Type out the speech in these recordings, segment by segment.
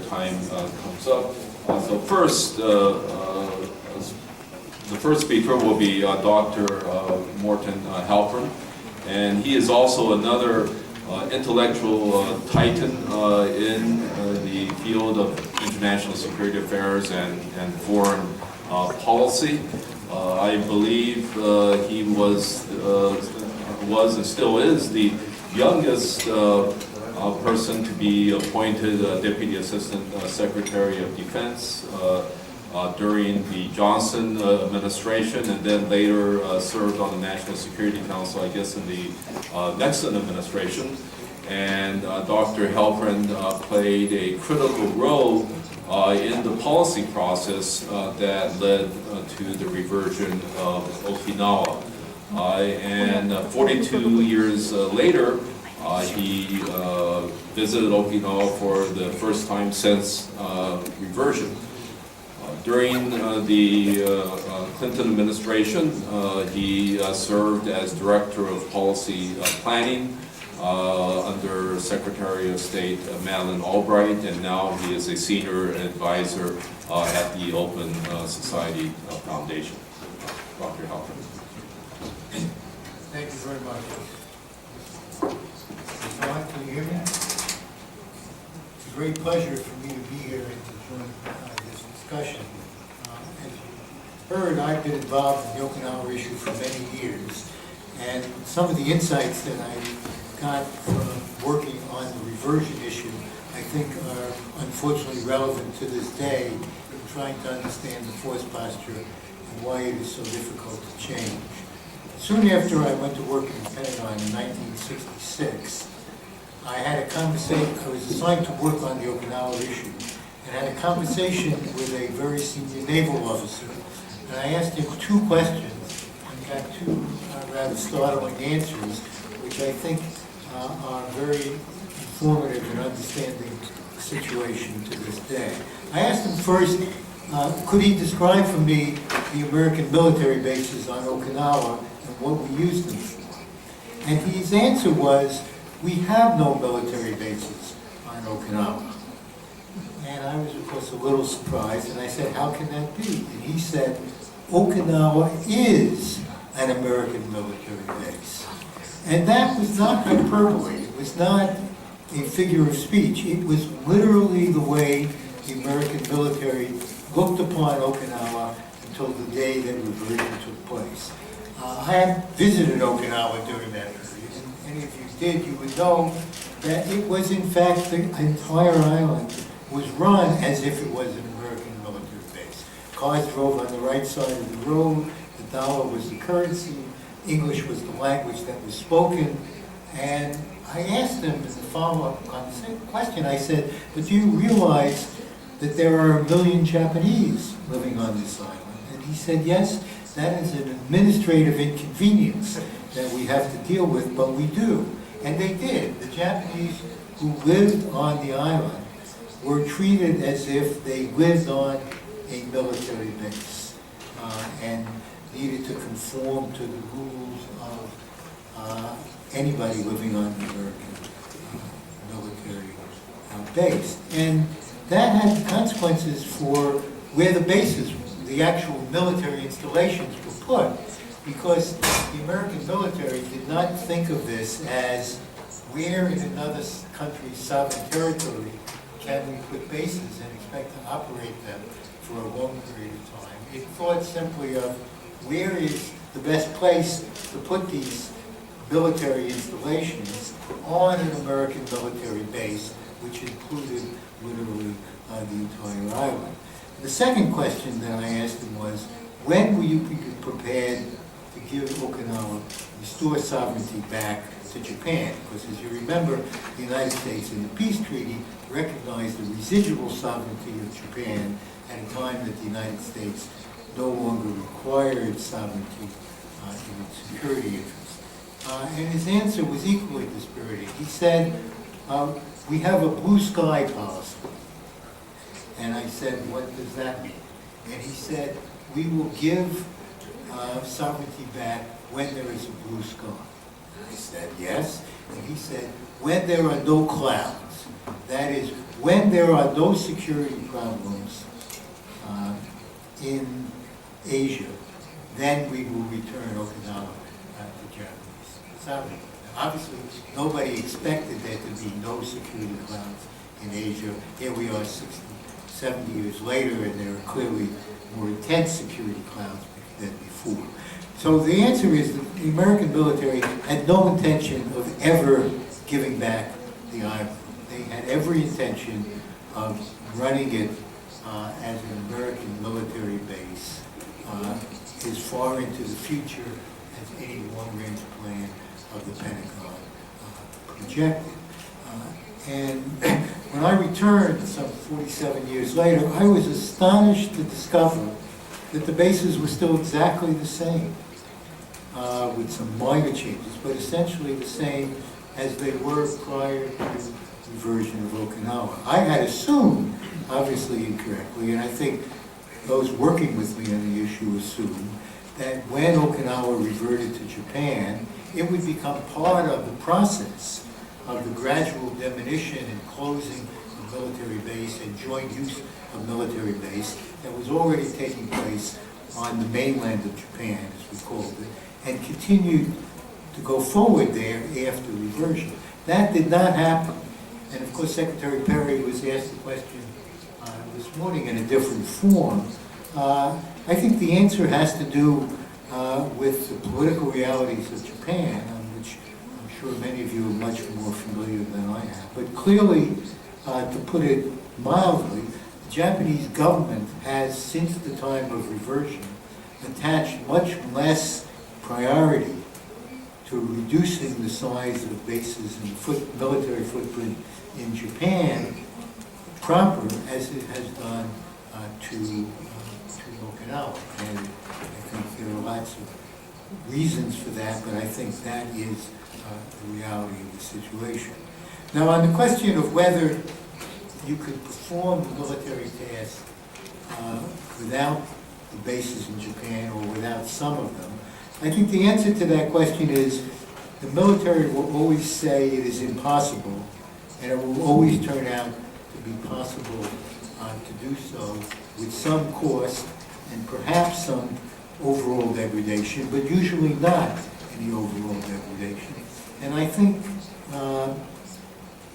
time comes up. So first, the first speaker will be Dr. Morton Halperin, and he is also another intellectual titan in the field of international security affairs and foreign policy. I believe he was and still is the youngest person to be appointed Deputy Assistant Secretary of Defense during the Johnson administration, and then later served on the National Security Council, I guess, in the Nixon administration. And Dr. Halperin played a critical role in the policy process that led to the reversion of Okinawa. And 42 years later, he visited Okinawa for the first time since reversion. During the Clinton administration, he served as Director of Policy Planning under Secretary of State Madeleine Albright, and now he is a Senior Advisor at the Open Society Foundation. Dr. Halperin. Thank you very much. John, can you hear me? It's a great pleasure for me to be here and to join this discussion. As you heard, I've been involved in the Okinawa issue for many years, and some of the insights that I got from working on the reversion issue, I think are unfortunately relevant to this day in trying to understand the force posture and why it is so difficult to change. Soon after I went to work in the Pentagon in 1966, I had a conversation. I was assigned to work on the Okinawa issue, and had a conversation with a very senior naval officer. And I asked him two questions, and got two rather startling answers, which I think are very informative in understanding the situation to this day. I asked him first, could he describe for me the American military bases on Okinawa and what we use them for? And his answer was, we have no military bases on Okinawa. And I was, of course, a little surprised, and I said, how can that be? And he said, Okinawa is an American military base. And that was not hyperbole. It was not a figure of speech. It was literally the way the American military looked upon Okinawa until the day that reversion took place. I had visited Okinawa during that period, and if you did, you would know that it was, in fact, the entire island was run as if it was an American military base. Cars drove on the right side of the road, the dollar was the currency, English was the language that was spoken, and I asked him as a follow-up question, I said, but do you realize that there are 1 million Japanese living on this island? And he said, yes, that is an administrative inconvenience that we have to deal with, but we do. And they did. The Japanese who lived on the island were treated as if they lived on a military base and needed to conform to the rules of anybody living on the American military base. And that had consequences for where the bases, the actual military installations were put, because the American military did not think of this as where in another country's sovereign territory can we put bases and expect to operate them for a long period of time. It thought simply of where is the best place to put these military installations on an American military base, which included literally the entire island. The second question that I asked him was, when will you be prepared to give Okinawa, restore sovereignty back to Japan? Because as you remember, the United States in the peace treaty recognized the residual sovereignty of Japan at a time that the United States no longer required sovereignty in its security interests. And his answer was equally dispiriting. He said, we have a blue sky policy. And I said, what does that mean? And he said, we will give sovereignty back when there is a blue sky. I said, yes. And he said, when there are no clouds, that is, when there are no security problems in Asia, then we will return Okinawa to Japanese sovereignty. Obviously, nobody expected there to be no security clouds in Asia. Here we are 60, 70 years later, and there are clearly more intense security clouds than before. So the answer is that the American military had no intention of ever giving back the island. They had every intention of running it as an American military base as far into the future as any long-range plan of the Pentagon projected. And when I returned some 47 years later, I was astonished to discover that the bases were still exactly the same, with some minor changes, but essentially the same as they were prior to the version of Okinawa. I had assumed, obviously incorrectly, and I think those working with me on the issue assumed, that when Okinawa reverted to Japan, it would become part of the process of the gradual diminution and closing of military base and joint use of military base that was already taking place on the mainland of Japan, as we called it, and continued to go forward there after reversion. That did not happen. And of course, Secretary Perry was asked the question this morning in a different form. I think the answer has to do with the political realities of Japan, on which I'm sure many of you are much more familiar than I am. But clearly, to put it mildly, the Japanese government has, since the time of reversion, attached much less priority to reducing the size of bases and military footprint in Japan proper as it has done to Okinawa. And I think there are lots of reasons for that, but I think that is the reality of the situation. Now, on the question of whether you could perform the military task without the bases in Japan or without some of them, I think the answer to that question is the military will always say it is impossible, and it will always turn out to be possible to do so with some cost and perhaps some overall degradation, but usually not any overall degradation. And I think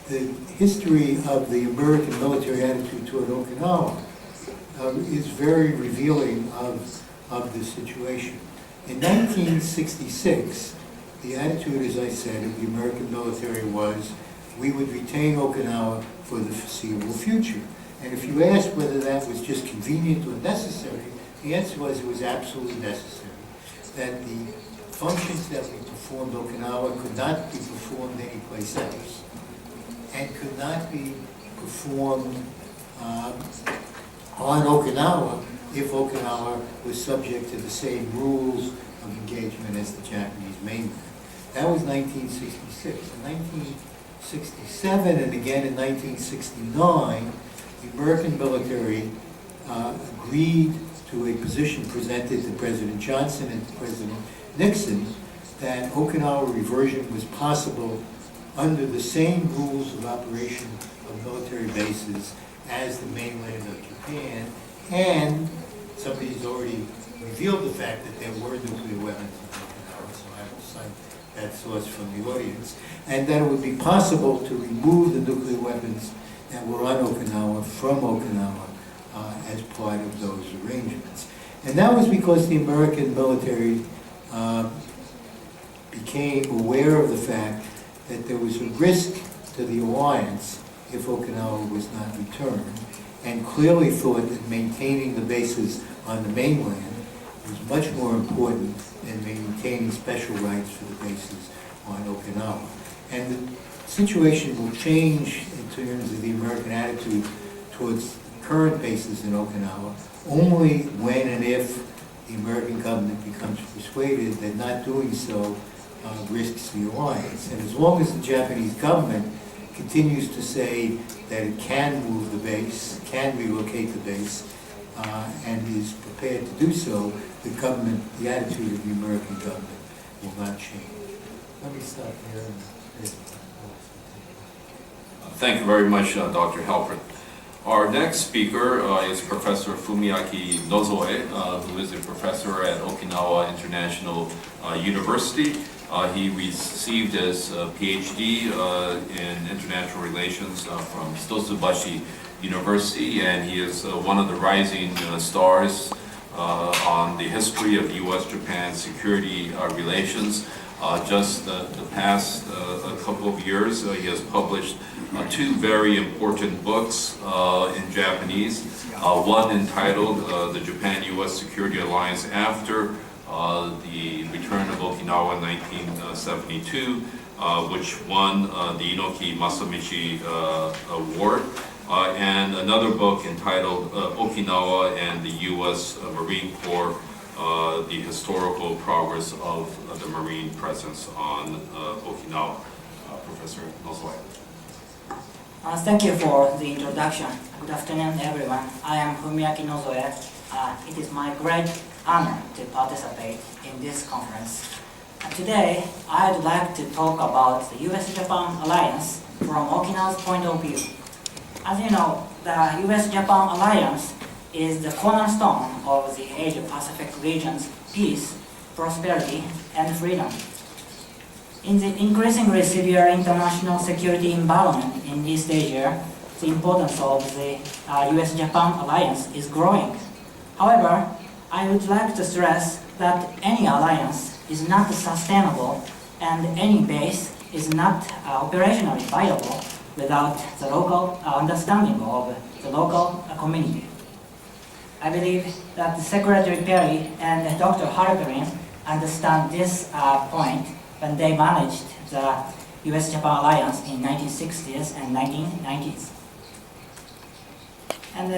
the history of the American military attitude toward Okinawa is very revealing of this situation. In 1966, the attitude, as I said, of the American military was we would retain Okinawa for the foreseeable future. And if you asked whether that was just convenient or necessary, the answer was it was absolutely necessary. That the functions that we performed in Okinawa could not be performed anyplace else, and could not be performed on Okinawa if Okinawa was subject to the same rules of engagement as the Japanese mainland. That was 1966. In 1967 and again in 1969, the American military agreed to a position presented to President Johnson and to President Nixon that Okinawa reversion was possible under the same rules of operation of military bases as the mainland of Japan, and somebody's already revealed the fact that there were nuclear weapons in Okinawa, so I will cite that source from the audience, and that it would be possible to remove the nuclear weapons that were on Okinawa from Okinawa as part of those arrangements. And that was because the American military became aware of the fact that there was a risk to the alliance if Okinawa was not returned, and clearly thought that maintaining the bases on the mainland was much more important than maintaining special rights for the bases on Okinawa. And the situation will change in terms of the American attitude towards current bases in Okinawa only when and if the American government becomes persuaded that not doing so risks the alliance. And as long as the Japanese government continues to say that it can move the base, can relocate the base, and is prepared to do so, the attitude of the American government will not change. Let me stop there. Thank you very much, Dr. Halperin. Our next speaker is Professor Fumiaki Nozoe, who is a professor at Okinawa International University. He received his PhD in international relations from Stotsubashi University, and he is one of the rising stars on the history of U.S.-Japan security relations. Just the past couple of years, he has published two very important books in Japanese. One entitled The Japan-U.S. Security Alliance After the Return of Okinawa in 1972, which won the Inoki Masamichi Award. And another book entitled Okinawa and the U.S. Marine Corps, the historical progress of the Marine presence on Okinawa. Professor Nozoe. Thank you for the introduction. Good afternoon, everyone. I am Fumiaki Nozoe. It is my great honor to participate in this conference. Today, I'd like to talk about the U.S.-Japan alliance from Okinawa's point of view. As you know, the U.S.-Japan alliance is the cornerstone of the Asia-Pacific region's peace, prosperity, and freedom. In the increasingly severe international security environment in East Asia, the importance of the U.S.-Japan alliance is growing. However, I would like to stress that any alliance is not sustainable and any base is not operationally viable without the local understanding of the local community. I believe that Secretary Perry and Dr. Halperin understand this point when they managed the U.S.-Japan alliance in 1960s and 1990s. And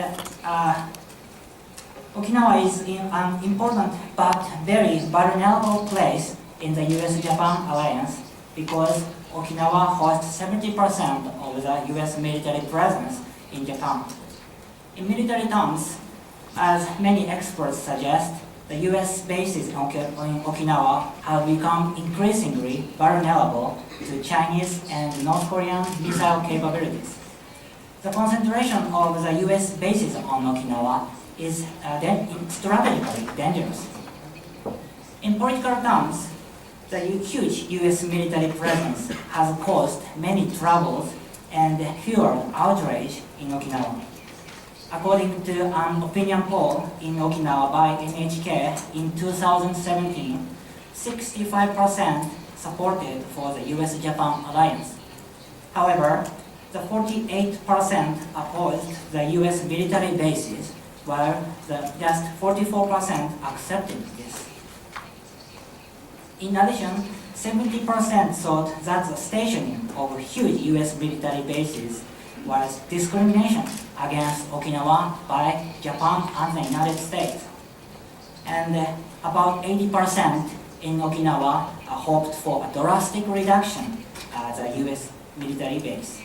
Okinawa is in an important but very vulnerable place in the U.S.-Japan alliance because Okinawa hosts 70% of the U.S. military presence in Japan. In military terms, as many experts suggest, the U.S. bases in Okinawa have become increasingly vulnerable to Chinese and North Korean missile capabilities. The concentration of the U.S. bases on Okinawa is strategically dangerous. In political terms, the huge U.S. military presence has caused many troubles and fueled outrage in Okinawa. According to an opinion poll in Okinawa by NHK in 2017, 65% supported for the U.S.-Japan alliance. However, the 48% opposed the U.S. military bases, while just 44% accepted this. In addition, 70% thought that the stationing of huge U.S. military bases was discrimination against Okinawa by Japan and the United States. And about 80% in Okinawa hoped for a drastic reduction at the U.S. military base.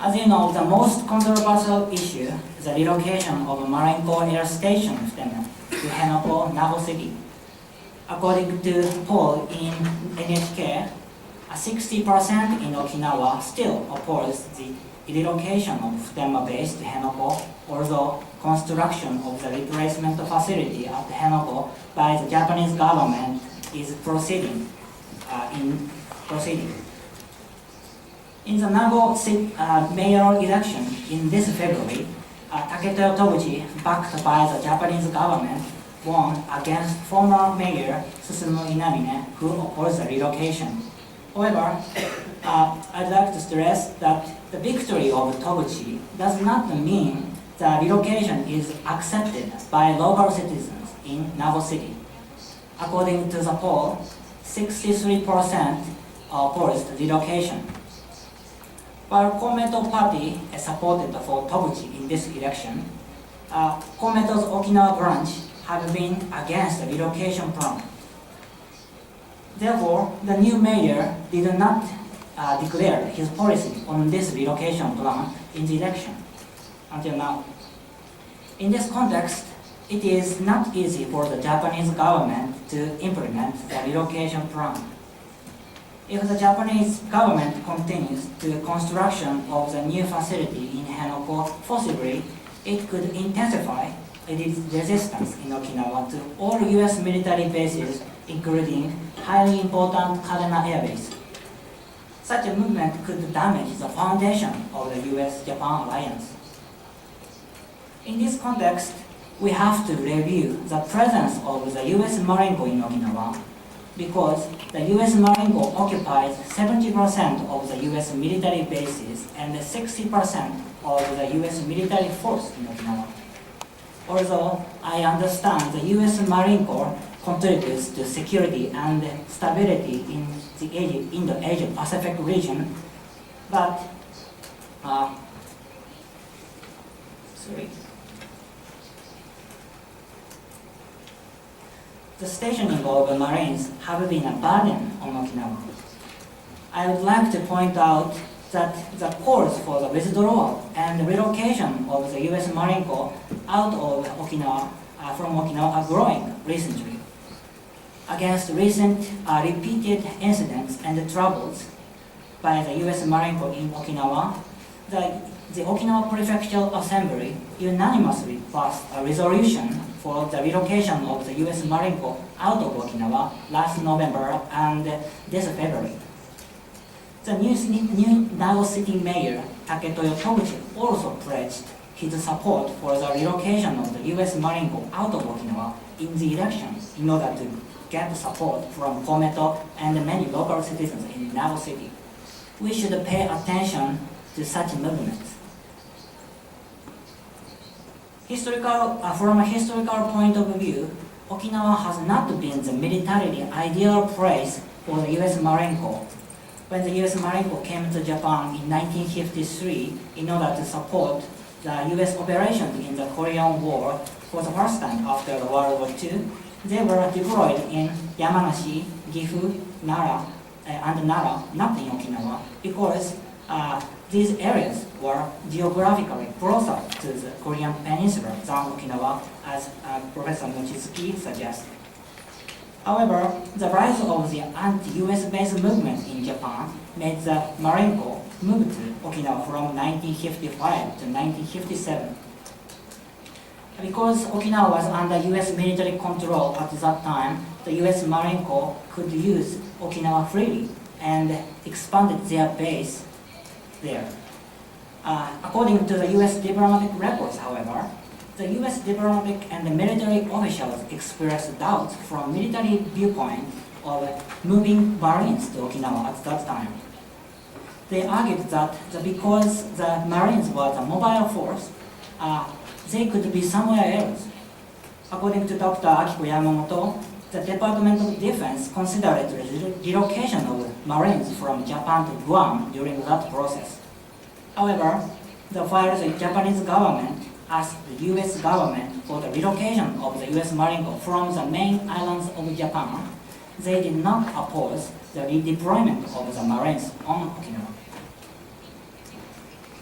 As you know, the most controversial issue is the relocation of a Marine Corps Air Station to Henoko, Nago City. According to a poll in NHK, 60% in Okinawa still oppose the relocation of Futenma base to Henoko, although construction of the replacement facility at Henoko by the Japanese government is proceeding. In the Nago mayoral election in this February, Taketoyo Toguchi, backed by the Japanese government, won against former mayor Susumu Inamine, who opposed the relocation. However, I'd like to stress that the victory of Toguchi does not mean the relocation is accepted by local citizens in Nago City. According to the poll, 63% opposed relocation. While Komeito party supported for Toguchi in this election, Komeito's Okinawa branch have been against the relocation plan. Therefore, the new mayor did not declare his policy on this relocation plan in the election until now. In this context, it is not easy for the Japanese government to implement the relocation plan. If the Japanese government continues the construction of the new facility in Henoko, possibly it could intensify its resistance in Okinawa to all U.S. military bases, including highly important Kadena Air Base. Such a movement could damage the foundation of the U.S.-Japan alliance. In this context, we have to review the presence of the U.S. Marine Corps in Okinawa, because the U.S. Marine Corps occupies 70% of the U.S. military bases and 60% of the U.S. military force in Okinawa. Although I understand the U.S. Marine Corps contributes to security and stability in the Indo-Asia-Pacific region, but the stationing of Marines have been a burden on Okinawa. I would like to point out that the calls for the withdrawal and relocation of the U.S. Marine Corps out of Okinawa, from Okinawa are growing recently. Against recent repeated incidents and troubles by the U.S. Marine Corps in Okinawa, the Okinawa Prefectural Assembly unanimously passed a resolution for the relocation of the U.S. Marine Corps out of Okinawa last November and this February. The new Nago City Mayor, Taketoyo Toguchi, also pledged his support for the relocation of the U.S. Marine Corps out of Okinawa in the elections in order to get support from Kometo and many local citizens in Nago City. We should pay attention to such movements. From a historical point of view, Okinawa has not been the militarily ideal place for the U.S. Marine Corps. When the U.S. Marine Corps came to Japan in 1953 in order to support the U.S. operations in the Korean War for the first time after the World War II, they were deployed in Yamanashi, Gifu, Nara, and Nara, not in Okinawa, because these areas were geographically closer to the Korean peninsula than Okinawa, as Professor Mochizuki suggested. However, the rise of the anti-US based movement in Japan made the Marine Corps move to Okinawa from 1955 to 1957. Because Okinawa was under US military control at that time, the US Marine Corps could use Okinawa freely and expanded their base there. According to the US diplomatic records, however, the US diplomatic and military officials expressed doubts from military viewpoint of moving Marines to Okinawa at that time. They argued that because the Marines were the mobile force, they could be somewhere else. According to Dr. Akiko Yamamoto, the Department of Defense considered the relocation of Marines from Japan to Guam during that process. However, while the Japanese government asked the US government for the relocation of the US Marine Corps from the main islands of Japan, they did not oppose the redeployment of the Marines on Okinawa.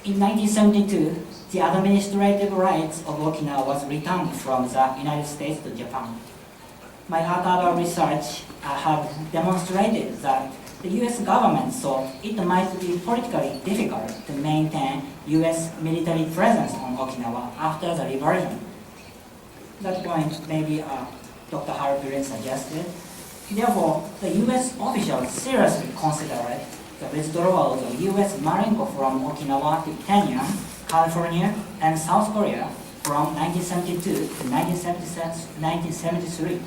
In 1972, the administrative rights of Okinawa was returned from the United States to Japan. My archival research have demonstrated that the US government thought it might be politically difficult to maintain US military presence on Okinawa after the reversion. That point maybe Dr. Halperin suggested. Therefore, the US officials seriously considered the withdrawal of the US Marine Corps from Okinawa to Tinian, California, and South Korea from 1972 to 1973.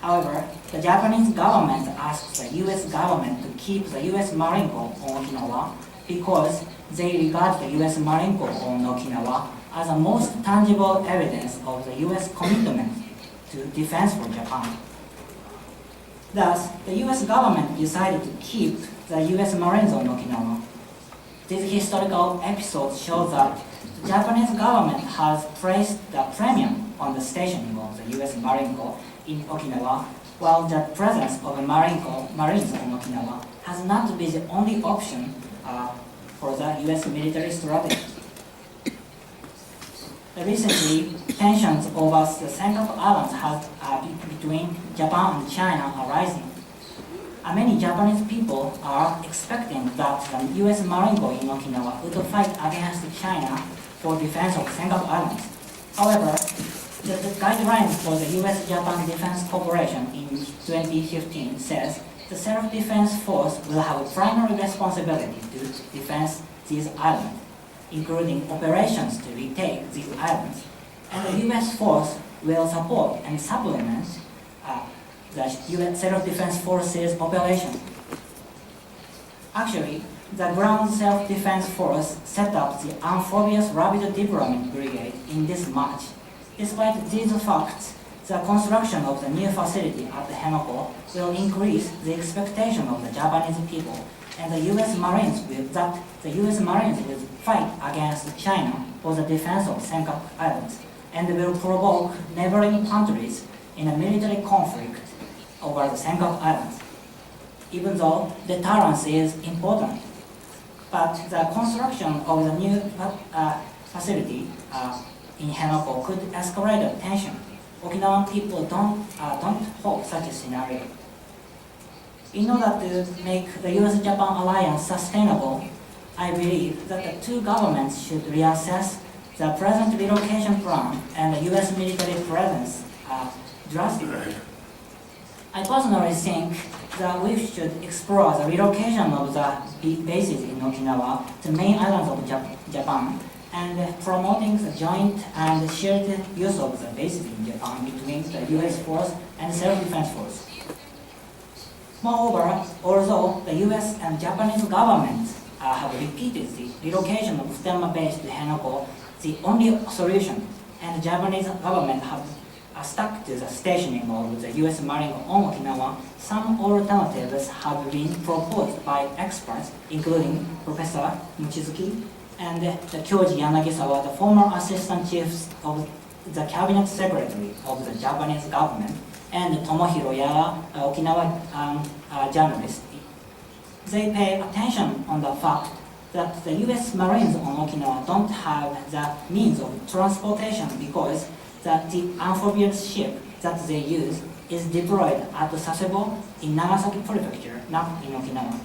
However, the Japanese government asked the US government to keep the US Marine Corps on Okinawa because they regard the US Marine Corps on Okinawa as the most tangible evidence of the US commitment to defense for Japan. Thus, the US government decided to keep the US Marines on Okinawa. These historical episodes show that the Japanese government has placed the premium on the stationing of the US Marine Corps in Okinawa, while the presence of Marines on Okinawa has not been the only option for the US military strategy. Recently, tensions over the Senkaku Islands between Japan and China are rising. Many Japanese people are expecting that the U.S. Marine Corps in Okinawa would fight against China for defense of Senkaku Islands. However, the guidelines for the U.S.-Japan Defense Cooperation in 2015 says the self-defense force will have a primary responsibility to defend these islands, including operations to retake these islands, and the U.S. force will support and supplement the U.S. self-defense forces operation. Actually, the ground self-defense force set up the Amphibious Rapid Deployment Brigade in this March. Despite these facts, the construction of the new facility at Henoko will increase the expectation of the Japanese people and the U.S. Marines will fight against China for the defense of Senkaku Islands and will provoke neighboring countries in a military conflict over the Senkaku Islands. Even though deterrence is important, but the construction of the new facility in Henoko could escalate tension. Okinawan people don't hope such a scenario. In order to make the U.S.-Japan alliance sustainable, I believe that the two governments should reassess the present relocation plan and the U.S. military presence drastically. I personally think that we should explore the relocation of the bases in Okinawa to main islands of Japan and promoting the joint and shared use of the bases in Japan between the U.S. force and self-defense force. Moreover, although the U.S. and Japanese governments have repeated the relocation of Futenma base to Henoko, the only solution, and the Japanese government have stuck to the stationing of the U.S. Marine Corps on Okinawa, some alternatives have been proposed by experts, including Professor Mochizuki and the Kyoji Yanagisawa, the former assistant chief of the cabinet secretary of the Japanese government, and Tomohiro Yara, Okinawa journalist. They pay attention on the fact that the U.S. Marines on Okinawa don't have the means of transportation because the amphibious ship that they use is deployed at Sasebo in Nagasaki Prefecture, not in Okinawa.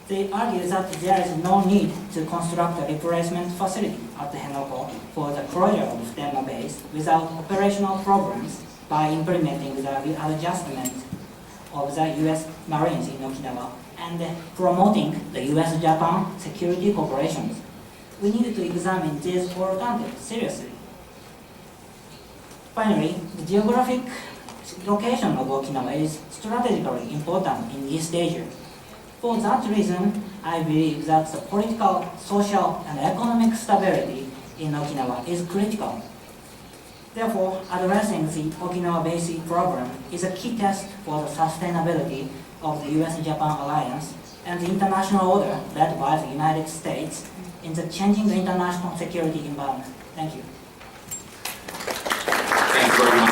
They argue that there is no need to construct a replacement facility at Henoko for the closure of Futenma base without operational problems by implementing the readjustment of the U.S. Marines in Okinawa and promoting the U.S.-Japan security cooperations. We need to examine these alternatives seriously. Finally, the geographic location of Okinawa is strategically important in East Asia. For that reason, I believe that the political, social, and economic stability in Okinawa is critical. Therefore, addressing the Okinawa basic problem is a key test for the sustainability of the U.S.-Japan alliance and the international order led by the United States in the changing international security environment. Thank you. Thank you very much.